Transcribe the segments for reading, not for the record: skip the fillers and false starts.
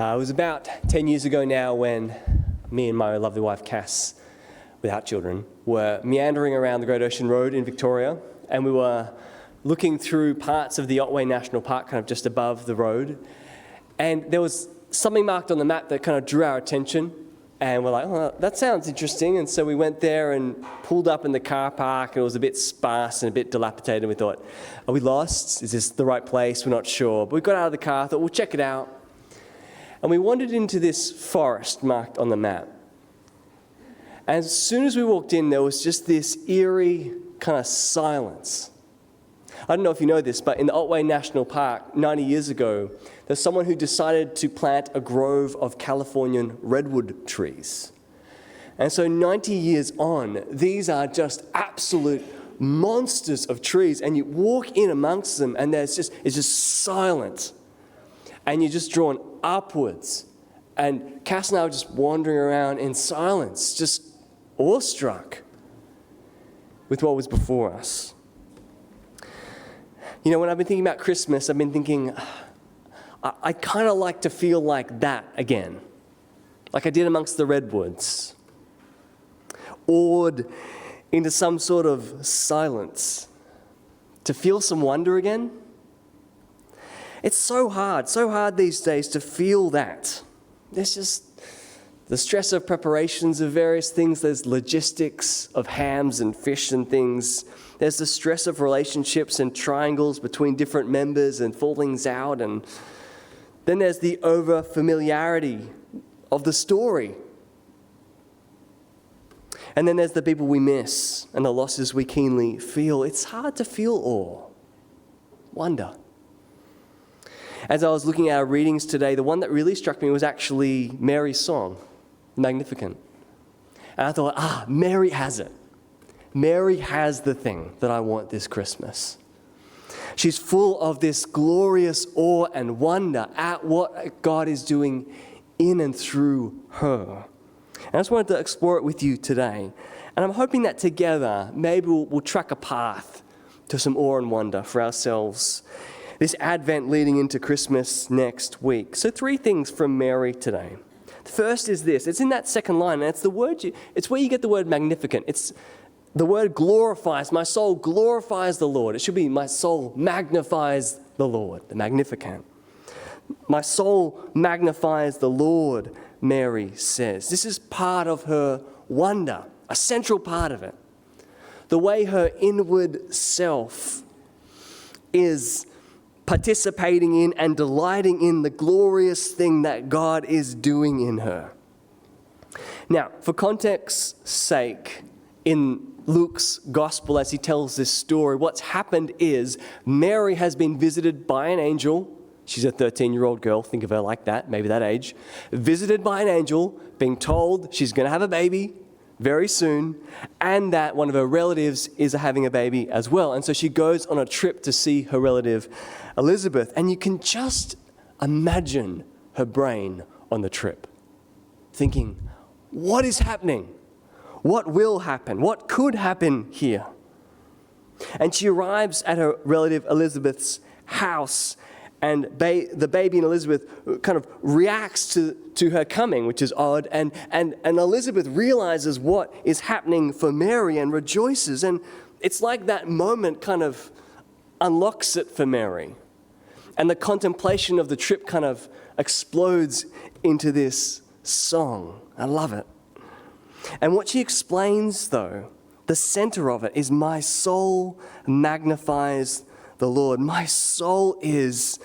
It was about 10 years ago now when me and my lovely wife Cass, without children, were meandering around the Great Ocean Road in Victoria, and we were looking through parts of the Otway National Park, kind of just above the road, and there was something marked on the map that kind of drew our attention, and we're like, oh, that sounds interesting, and so we went there and pulled up in the car park, and it was a bit sparse and a bit dilapidated, and we thought, are we lost? Is this the right place? We're not sure. But we got out of the car, thought, we'll check it out. And we wandered into this forest marked on the map. And as soon as we walked in, there was just this eerie kind of silence. I don't know if you know this, but in the Otway National Park 90 years ago, there's someone who decided to plant a grove of Californian redwood trees. And so 90 years on, these are just absolute monsters of trees. And you walk in amongst them and it's just silent. And you're just drawn upwards. And Cass and I were just wandering around in silence, just awestruck with what was before us. You know, when I've been thinking about Christmas, I've been thinking, I kind of like to feel like that again, like I did amongst the redwoods, awed into some sort of silence, to feel some wonder again. It's so hard these days to feel that. There's just the stress of preparations of various things. There's logistics of hams and fish and things. There's the stress of relationships and triangles between different members and fallings out. And then there's the over-familiarity of the story. And then there's the people we miss and the losses we keenly feel. It's hard to feel awe, wonder. As I was looking at our readings today, the one that really struck me was actually Mary's song, Magnificat. And I thought, Mary has it. Mary has the thing that I want this Christmas. She's full of this glorious awe and wonder at what God is doing in and through her. And I just wanted to explore it with you today. And I'm hoping that together, maybe we'll track a path to some awe and wonder for ourselves this Advent leading into Christmas next week. So 3 things from Mary today. The first is this. It's in that second line, and it's the word. It's where you get the word magnificent. It's the word glorifies. My soul glorifies the Lord. It should be my soul magnifies the Lord, the Magnificat. My soul magnifies the Lord, Mary says. This is part of her wonder, a central part of it. The way her inward self is participating in and delighting in the glorious thing that God is doing in her. Now, for context's sake, in Luke's gospel, as he tells this story, what's happened is Mary has been visited by an angel. She's a 13-year-old girl, think of her like that, maybe that age. Visited by an angel, being told she's going to have a baby very soon, and that one of her relatives is having a baby as well. And so she goes on a trip to see her relative Elizabeth. And you can just imagine her brain on the trip, thinking, what is happening? What will happen? What could happen here? And she arrives at her relative Elizabeth's house, and the baby in Elizabeth kind of reacts to her coming, which is odd. And Elizabeth realizes what is happening for Mary and rejoices. And it's like that moment kind of unlocks it for Mary. And the contemplation of the trip kind of explodes into this song. I love it. And what she explains, though, the center of it is my soul magnifies the Lord. My soul is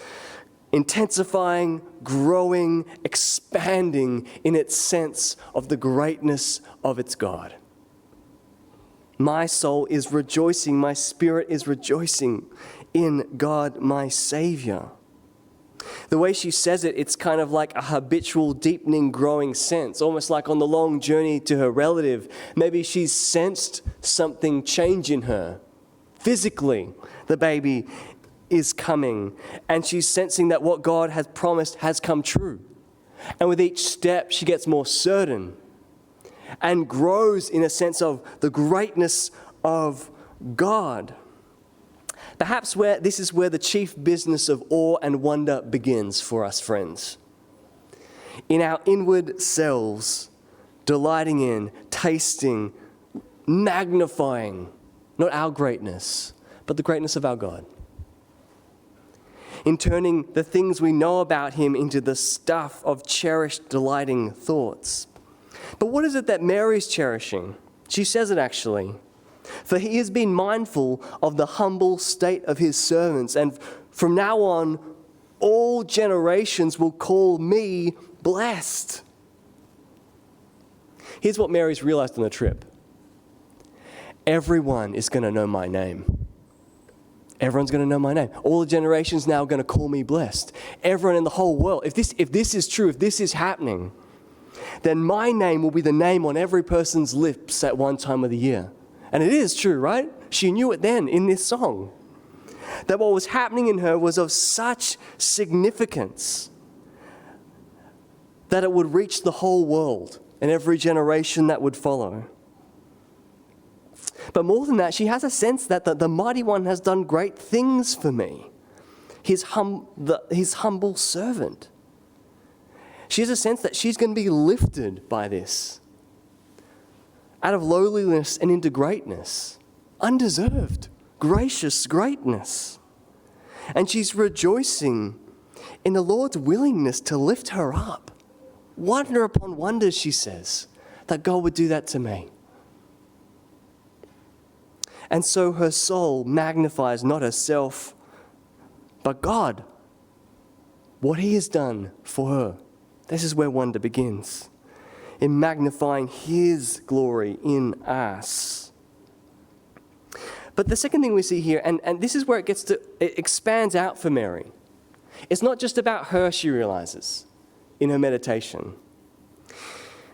intensifying, growing, expanding in its sense of the greatness of its God. My soul is rejoicing, my spirit is rejoicing in God, my Savior. The way she says it, it's kind of like a habitual, deepening, growing sense, almost like on the long journey to her relative. Maybe she's sensed something change in her. Physically, the baby is coming, and she's sensing that what God has promised has come true. And with each step, she gets more certain and grows in a sense of the greatness of God. Perhaps this is where the chief business of awe and wonder begins for us, friends. in our inward selves, delighting in, tasting, magnifying, not our greatness, but the greatness of our God. In turning the things we know about him into the stuff of cherished, delighting thoughts. But what is it that Mary's cherishing? She says it actually. For he has been mindful of the humble state of his servants, and from now on, all generations will call me blessed. Here's what Mary's realized on the trip. Everyone is going to know my name. Everyone's going to know my name. All the generations now are going to call me blessed. Everyone in the whole world. If this is true, if this is happening, then my name will be the name on every person's lips at one time of the year. And it is true, right? She knew it then in this song. That what was happening in her was of such significance that it would reach the whole world and every generation that would follow. But more than that, she has a sense that the Mighty One has done great things for me. His humble servant. She has a sense that she's going to be lifted by this. Out of lowliness and into greatness. Undeserved, gracious greatness. And she's rejoicing in the Lord's willingness to lift her up. Wonder upon wonders, she says, that God would do that to me. And so her soul magnifies not herself, but God. What he has done for her. This is where wonder begins. In magnifying his glory in us. But the second thing we see here, and this is where it expands out for Mary. It's not just about her, she realizes, in her meditation.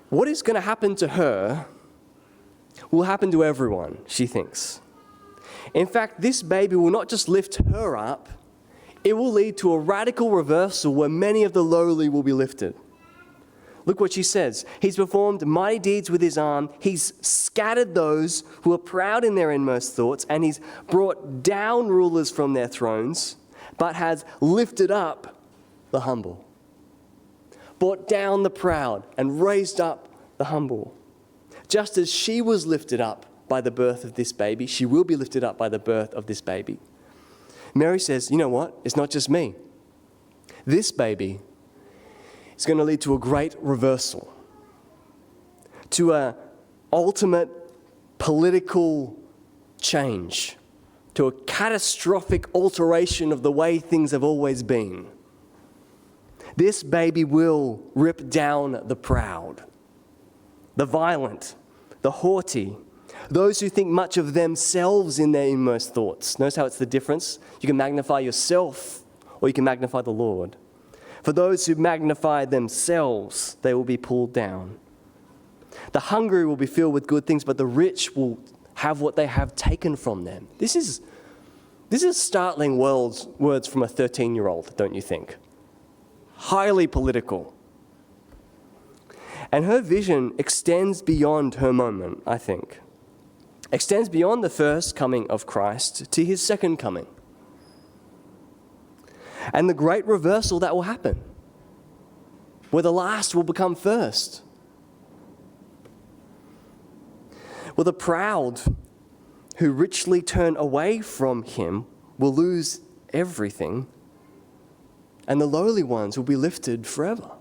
What is going to happen to her will happen to everyone, she thinks. In fact, this baby will not just lift her up, it will lead to a radical reversal where many of the lowly will be lifted. Look what she says. He's performed mighty deeds with his arm. He's scattered those who are proud in their inmost thoughts, and he's brought down rulers from their thrones, but has lifted up the humble. Brought down the proud and raised up the humble. Just as she was lifted up by the birth of this baby, she will be lifted up by the birth of this baby. Mary says, you know what? It's not just me. This baby is going to lead to a great reversal, to an ultimate political change, to a catastrophic alteration of the way things have always been. This baby will rip down the proud, the violent, the haughty, those who think much of themselves in their inmost thoughts. Notice how it's the difference? You can magnify yourself or you can magnify the Lord. For those who magnify themselves, they will be pulled down. The hungry will be filled with good things, but the rich will have what they have taken from them. This is startling words from a 13-year-old, don't you think? Highly political. And her vision extends beyond her moment, I think. Extends beyond the first coming of Christ to his second coming. And the great reversal that will happen, where the last will become first. Well, the proud who richly turn away from him will lose everything, and the lowly ones will be lifted forever.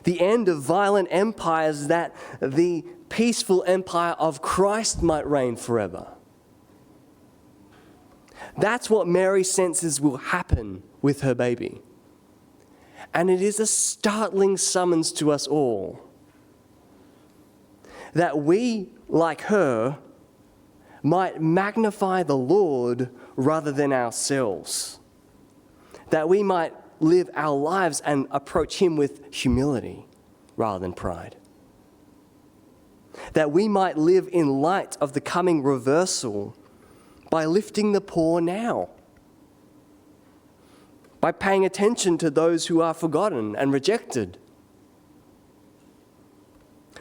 The end of violent empires, that the peaceful empire of Christ might reign forever. That's what Mary senses will happen with her baby. And it is a startling summons to us all that we, like her, might magnify the Lord rather than ourselves. That we might live our lives and approach him with humility rather than pride. That we might live in light of the coming reversal by lifting the poor now, by paying attention to those who are forgotten and rejected,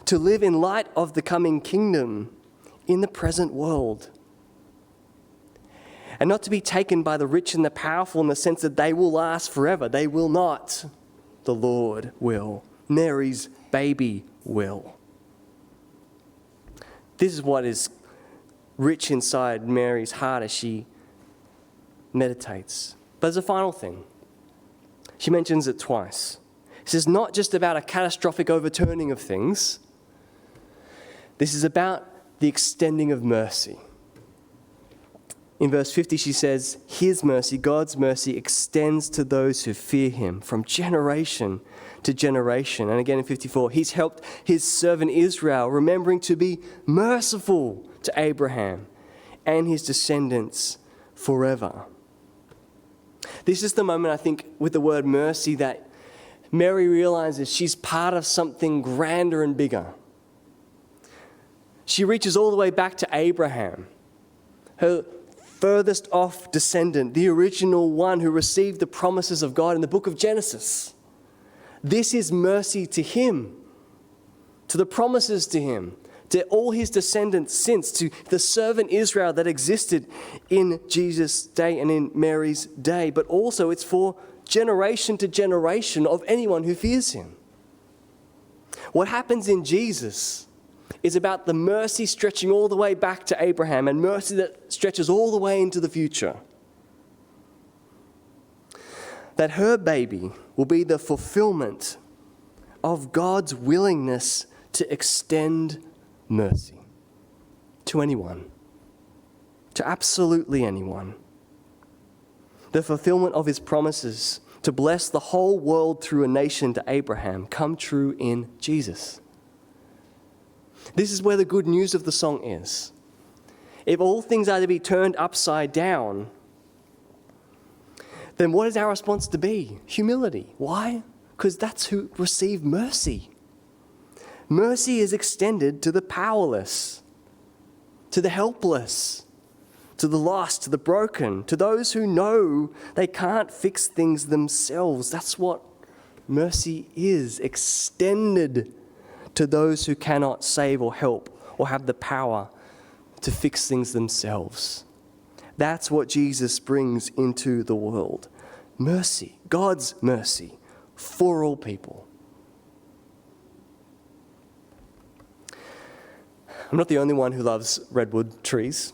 to live in light of the coming kingdom in the present world, and not to be taken by the rich and the powerful in the sense that they will last forever. They will not. the Lord will. Mary's baby will. This is what is rich inside Mary's heart as she meditates. But there's a final thing. She mentions it twice. This is not just about a catastrophic overturning of things. This is about the extending of mercy. In verse 50, she says, His mercy, God's mercy, extends to those who fear Him from generation to generation. And again in 54, He's helped His servant Israel, remembering to be merciful to Abraham and his descendants forever. This is the moment, I think, with the word mercy that Mary realizes she's part of something grander and bigger. She reaches all the way back to Abraham, her furthest off descendant, the original one who received the promises of God in the book of Genesis. This is mercy to him, to the promises to him, to all his descendants since, to the servant Israel that existed in Jesus' day and in Mary's day. But also it's for generation to generation of anyone who fears him. What happens in Jesus is about the mercy stretching all the way back to Abraham and mercy that stretches all the way into the future. That her baby will be the fulfillment of God's willingness to extend mercy to anyone, to absolutely anyone. The fulfillment of his promises to bless the whole world through a nation to Abraham come true in Jesus. This is where the good news of the song is. If all things are to be turned upside down, then what is our response to be? Humility. Why? Because that's who received mercy. Mercy is extended to the powerless, to the helpless, to the lost, to the broken, to those who know they can't fix things themselves. That's what mercy is, extended to those who cannot save or help or have the power to fix things themselves. That's what Jesus brings into the world. Mercy, God's mercy for all people. I'm not the only one who loves redwood trees.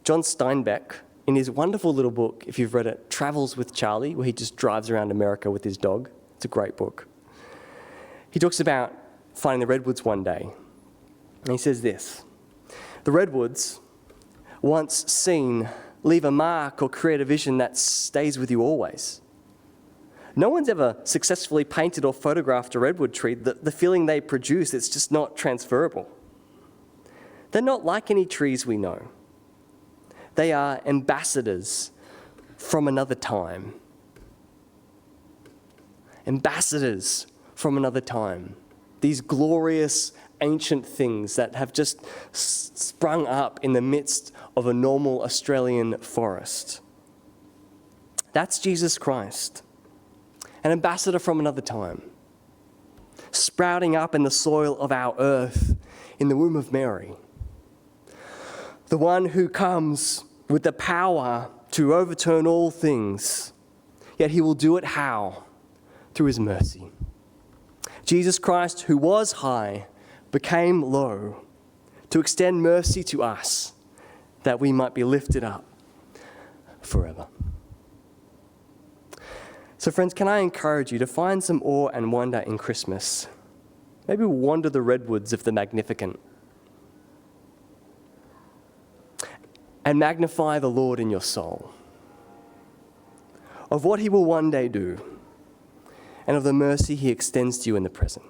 John Steinbeck, in his wonderful little book, if you've read it, Travels with Charlie, where he just drives around America with his dog. It's a great book. He talks about finding the redwoods one day. And he says this: the redwoods, once seen, leave a mark or create a vision that stays with you always. No one's ever successfully painted or photographed a redwood tree. The feeling they produce, it's just not transferable. They're not like any trees we know. They are ambassadors from another time. Ambassadors from another time. These glorious ancient things that have just sprung up in the midst of a normal Australian forest. That's Jesus Christ, an ambassador from another time, sprouting up in the soil of our earth in the womb of Mary. The one who comes with the power to overturn all things, yet he will do it how? Through his mercy. Jesus Christ, who was high, became low to extend mercy to us, that we might be lifted up forever. So friends, can I encourage you to find some awe and wonder in Christmas? Maybe wander the redwoods of the magnificent and magnify the Lord in your soul, of what he will one day do, and of the mercy he extends to you in the present.